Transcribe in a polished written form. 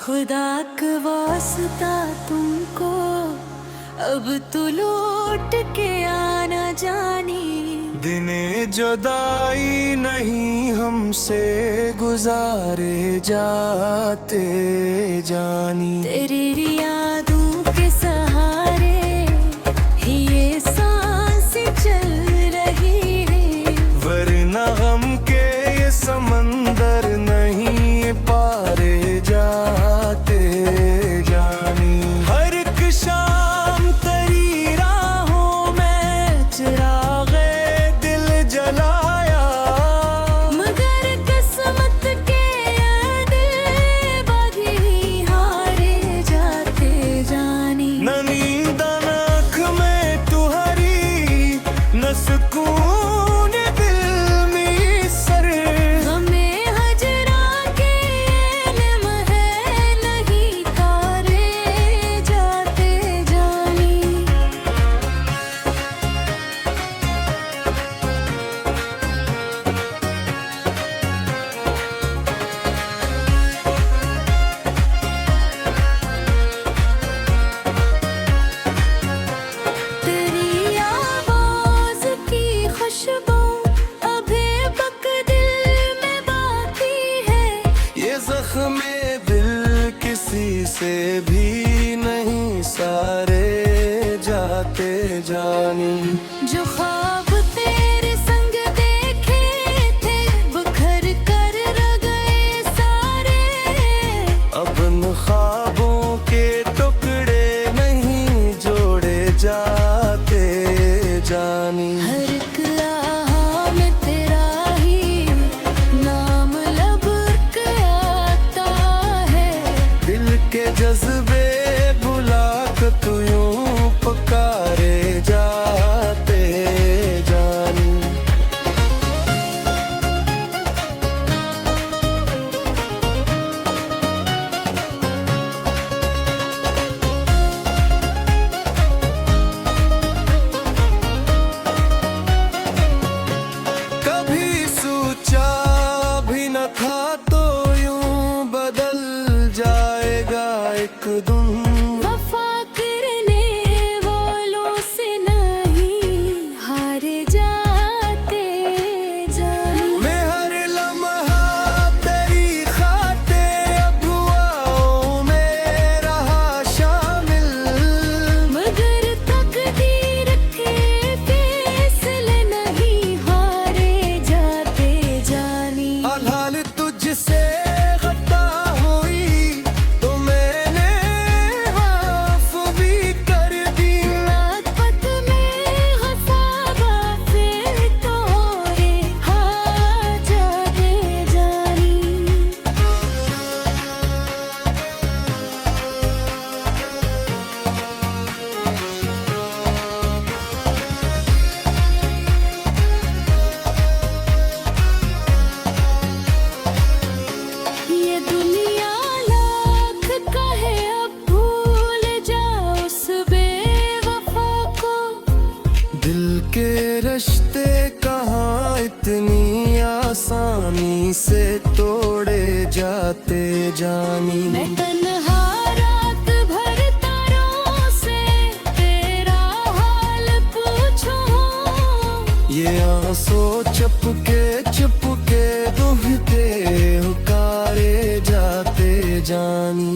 खुदा का वास्ता तुमको अब तो लौट के आना जानी। दिने जुदाई नहीं हमसे गुजारे जाते जानी। तेरी यादों के सहारे ही ये सांसें चल रही है, वरना गम के ये समंदर नहीं पारे जाते जानी। हर एक शाम तेरी राहों में चिरागे दिल जलाया, मगर किस्मत के दिल बागी हारे जाते जानी। न नींद न आँख में तू हरी, न सुकून दिल में सर। हमें हजरा के इल्म है नहीं तारे जाते जानी। तेरी आवाज़ की खुशबू अभी तक दिल में बाकी है, ये ज़ख्मे दिल किसी से भी नहीं सारे जाते जानी। जो ख्वाब तेरे संग देखे थे बिखर कर रह गए सारे। अब उन ख्वाबों के टुकड़े नहीं जोड़े जाते जानी। हर एक लम्हा में तेरा ही नाम लब के आता है, दिल के जज्बे भुला के तू यूं पुकारे जाते जानी। कभी सोचा भी न था तो यूं बदल जाएगा एक दिन। वफा करने वालों से नहीं हारे जाते जानी। मैं हर लम्हा तेरी खातिर अब दुआओं में रहा शामिल, मगर तकदीर के फैसले नहीं हारे जाते जानी। हाल तुझसे खता हुई तो मैंने माफ भी कर दी। लापत में हसाबा फिर तो रे हार जाते जानी। ये दुनिया लाख कहे अब भूल जाओ उस बेवफा को। दिल के रिश्ते कहाँ इतनी आसानी से तोड़े जाते जानी। मैं तन्हा रात भर तारों से तेरा हाल पूछूं, ये आंसू चुपके चुपके दुहते हुकारे जाते जानी।